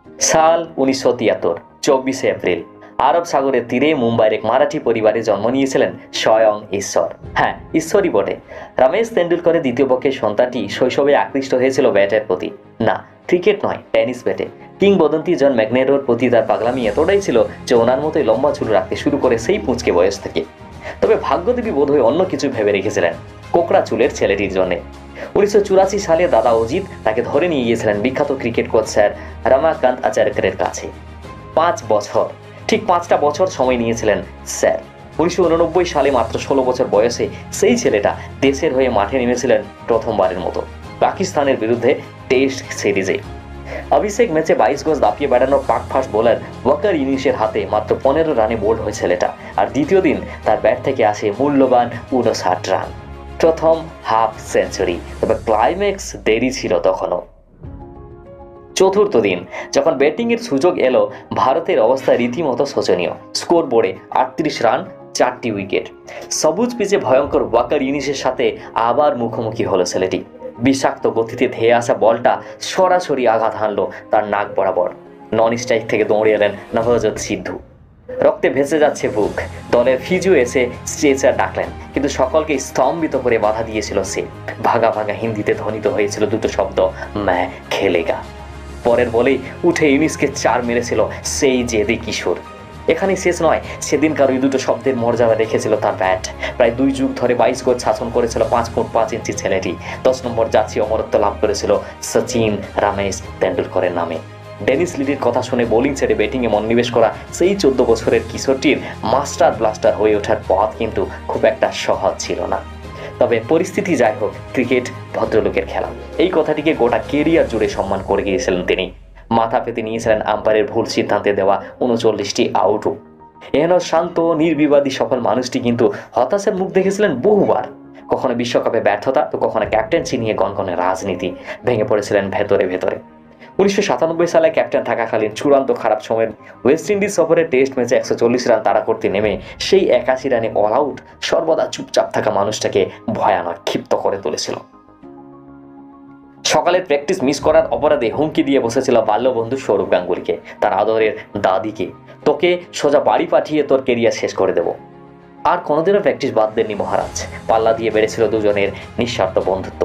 সাল 1973, 24 এপ্রিল আরব সাগরের তীরে মুম্বাইয়ের এক মারাঠি পরিবারে জন্ম নিয়েছিলেন স্বয়ং ঈশ্বর। হ্যাঁ, ঈশ্বরই বটে। রমেশ তেন্ডুলকরের দ্বিতীয় পক্ষের সন্তানটি শৈশবে আকৃষ্ট হয়েছিল ব্যাটের প্রতি, না ক্রিকেট নয়, টেনিস ব্যাটে। কিংবদন্তি জন ম্যাকনেরোর প্রতি তার পাগলামি এতটাই ছিল যে ওনার মতোই লম্বা চুল রাখতে শুরু করে সেই পুঁচকে বয়স থেকে। তবে ভাগ্যদেবী বোধহয় অন্য কিছু ভেবে রেখেছিলেন কোকড়া চুলের ছেলেটির জন্যে। 1984 সালে দাদা অজিত তাকে ধরে নিয়ে গিয়েছিলেন বিখ্যাত ক্রিকেট কোচ স্যার রমাকান্ত আচার্যের কাছে। 5 বছর, ঠিক 5টা বছর সময় নিয়েছিলেন স্যার। 1989 সালে মাত্র 16 বছর বয়সে সেই ছেলেটা দেশের হয়ে মাঠে নেমেছিলেন প্রথমবারের মতো পাকিস্তানের বিরুদ্ধে টেস্ট সিরিজে। অভিষেক ম্যাচে 22 গজ দাপিয়ে বেড়ানো পাক ফাস্ট বোলার ওয়াকার ইউনিসের হাতে মাত্র 15 রানে বোল্ড হয় ছেলেটা। আর দ্বিতীয় দিন তার ব্যাট থেকে আসে মূল্যবান 59 রান, প্রথম হাফ সেঞ্চুরি। তবে ক্লাইম্যাক্স দেরি ছিল তখনও। চতুর্থ দিন যখন ব্যাটিংয়ের সুযোগ এলো, ভারতের অবস্থা রীতিমতো শোচনীয়। স্কোর বোর্ডে 38 রান, 4টি উইকেট। সবুজ পিচে ভয়ঙ্কর ওয়াকার ইউনিসের সাথে আবার মুখোমুখি হলো ছেলেটি। বিষাক্ত গতিতে ধেয়ে আসা বলটা সরাসরি আঘাত হানলো তার নাক বরাবর। নন স্ট্রাইক থেকে দৌড়ে এলেন নভজ্যোৎ সিদ্ধু। রক্তে ভেসে যাচ্ছে বুক। দলের ফিজু এসে স্ট্রেচার ডাকলেন, কিন্তু সকলকে স্তম্ভিত করে বাধা দিয়েছিল সে। ভাগা ভাগা হিন্দিতে ধ্বনিত হয়েছিল দুটো শব্দ, ম্যায় খেলেগা। পরের বলেই উঠে ইউনিসকে 4 মেরেছিল সেই জেদি কিশোর। এখানে শেষ নয়, সেদিনকার ওই দুটো শব্দের মর্যাদা রেখেছিল তার ব্যাট। প্রায় 2 যুগ ধরে 22 গজ শাসন করেছিল 5 ফুট 5 ইঞ্চি ছেলেটি। 10 নম্বর জাতীয় অমরত্ব লাভ করেছিল সচিন রমেশ তেন্ডুলকরের নামে। ডেনিস লিডির কথা শুনে বোলিং ছেড়ে ব্যাটিংয়ে মনোনিবেশ করা সেই 14 বছরের কিশোরটির মাস্টার ব্লাস্টার হয়ে ওঠার পথ কিন্তু খুব একটা সহজ ছিল না। তবে পরিস্থিতি যাই হোক, ক্রিকেট ভদ্রলোকের খেলা, এই কথাটিকে গোটা কেরিয়ার জুড়ে সম্মান করে গিয়েছিলেন তিনি। মাথা পেতে নিয়েছিলেন আম্পায়ারের ভুল সিদ্ধান্তে দেওয়া 39টি আউটও। এহেন শান্ত নির্বিবাদী সফল মানুষটি কিন্তু হতাশার মুখ দেখেছিলেন বহুবার। কখনো বিশ্বকাপে ব্যর্থতা, তো কখনো ক্যাপ্টেন্সি নিয়ে গনগনে রাজনীতি। ভেঙে পড়েছিলেন ভেতরে ভেতরে। 1997 সালে ক্যাপ্টেন থাকাকালীন চূড়ান্ত খারাপ সময়ের ওয়েস্ট ইন্ডিজ সফরে টেস্ট ম্যাচে 140 রান তাড়া করতে নেমে সেই 81 রানে অল আউট সর্বদা চুপচাপ থাকা মানুষটাকে ভয়ানক ক্ষিপ্ত করে তুলেছিল। সকালের প্র্যাকটিস মিস করার অপরাধে হুমকি দিয়ে বসেছিল বাল্যবন্ধু সৌরভ গাঙ্গুলিকে, তার আদরের দাদিকে। তোকে সোজা বাড়ি পাঠিয়ে তোর কেরিয়ার শেষ করে দেব। আর কোনোদিনও প্র্যাকটিস বাদ দেননি মহারাজ। পাল্লা দিয়ে বেড়েছিল দুজনের নিঃস্বার্থ বন্ধুত্ব।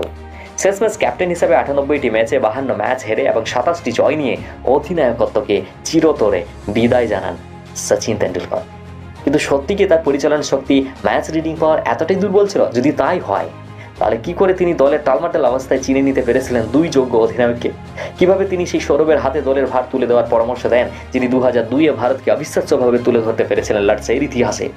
শেষ ম্যাচ ক্যাপ্টেন হিসেবে 98টি ম্যাচে 52 ম্যাচ হেরে এবং 27টি জয় নিয়ে অধিনায়কত্বকে চিরতরে বিদায় জানান সচিন তেন্ডুলকর। কিন্তু সত্যি কি তার পরিচালনা শক্তি, ম্যাচ রিডিং পাওয়ার এতটাই দুর্বল ছিল? যদি তাই হয়, তাহলে কি করে তিনি দলের টালমাটাল অবস্থায় চিনে নিতে পেরেছিলেন 2 যোগ্য অধিনায়ককে? কিভাবে তিনি সেই সৌরভের হাতে দলের ভার তুলে দেওয়ার পরামর্শ দেন, যিনি 2002-এ ভারতকে অবিশ্বাস্যভাবে তুলে ধরতে পেরেছিলেন লড়াইয়ের ইতিহাসে?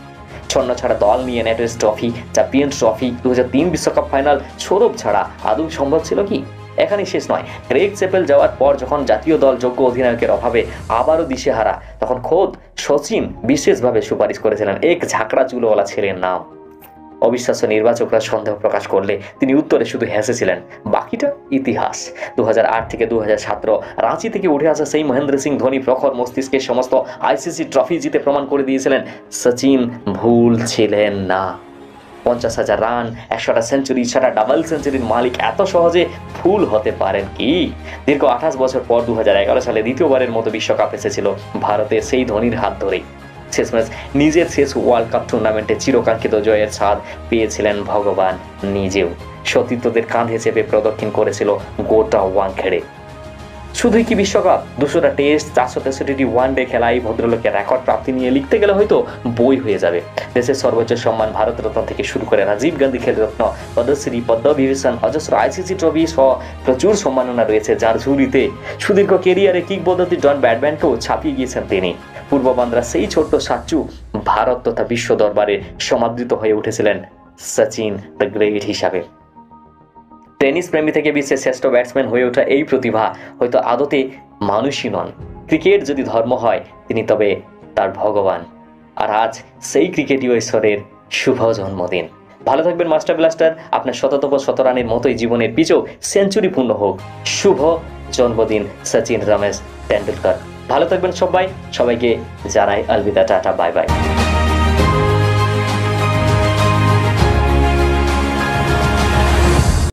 ছন্ন ছাড়া দল নিয়ে নেটওয়েস্ট ট্রফি, চ্যাম্পিয়ন্স ট্রফি, 2003 বিশ্বকাপ ফাইনাল সৌরভ ছাড়া আদৌ সম্ভব ছিল কি? এখানেই শেষ নয়। গ্রেগ চেপেল যাওয়ার পর যখন জাতীয় দল যোগ্য অধিনায়কের অভাবে আবারও দিশেহারা, তখন খোদ সচিন বিশেষভাবে সুপারিশ করেছিলেন এক ঝাঁকড়া চুলওয়ালা ছেলের নাম। অবিশ্বাস্য নির্বাচকরা সন্দেহ প্রকাশ করলে তিনি উত্তরে শুধু হেসেছিলেন। বাকিটা ইতিহাস। 2008 থেকে 2017 রাঁচি থেকে উঠে আসা সেই মহেন্দ্র সিং ধোনি প্রখর মস্তিষ্কের সমস্ত আইসিসি ট্রফি জিতে প্রমাণ করে দিয়েছিলেন সচিন ভুল ছিলেন না। 50,000 রান, 100টা সেঞ্চুরি, 6টা ডাবল সেঞ্চুরির মালিক এত সহজে ভুল হতে পারেন কি? দীর্ঘ 28 বছর পর 2011 সালে দ্বিতীয়বারের মতো বিশ্বকাপ এসেছিল ভারতের সেই ধোনির হাত ধরেই। শেষ ম্যাচ নিজের শেষ ওয়ার্ল্ড কাপ টুর্নামেন্টে চিরকাঙ্ক্ষিত জয়ের স্বাদ পেয়েছিলেন ভগবান নিজেও। সতীর্থদের কাঁধে চেপে প্রদক্ষিণ করেছিল গোটা ওয়াংখেড়ে। শুধুই কি বিশ্বকাপ, 200টা টেস্ট, 463টি ওয়ানডে খেলা, এই ভদ্রলোকের রেকর্ড প্রাপ্তি নিয়ে লিখতে গেলে হয়তো বই হয়ে যাবে। দেশের সর্বোচ্চ সম্মান ভারতরত্ন থেকে শুরু করে রাজীব গান্ধী খেলরত্ন, পদ্মশ্রী, পদ্মবিভূষণ, অজস্র আইসিসি ট্রফি সহ প্রচুর সম্মাননা রয়েছে যার ঝুলিতে। সুদীর্ঘ কেরিয়ারে কিংবদন্তি জন ব্যাটম্যানকেও ছাপিয়ে গিয়েছেন তিনি। পূর্ব বাংলার সেই ছোট্ট সাচ্চু ভারত তথা বিশ্ব দরবারে সমাদৃত হয়ে উঠেছিলেন সচিন দ্য গ্রেট হিসাবে। টেনিস প্রেমী থেকে বিশ্বের শ্রেষ্ঠ ব্যাটসম্যান হয়ে ওঠা এই প্রতিভা হয়তো আদতে মানুষই নন। ক্রিকেট যদি ধর্ম হয়, তিনি তবে তার ভগবান। আর আজ সেই ক্রিকেটীয় ঈশ্বরের শুভ জন্মদিন। ভালো থাকবেন মাস্টার ব্লাস্টার। আপনার 100 রানের মতোই জীবনের পিছেও সেঞ্চুরি পূর্ণ হোক। শুভ জন্মদিন সচিন রমেশ তেন্ডুলকর। ভালো থাকবেন সবাই। সবাইকে জানাই আলবিদা, টাটা, বাই বাই।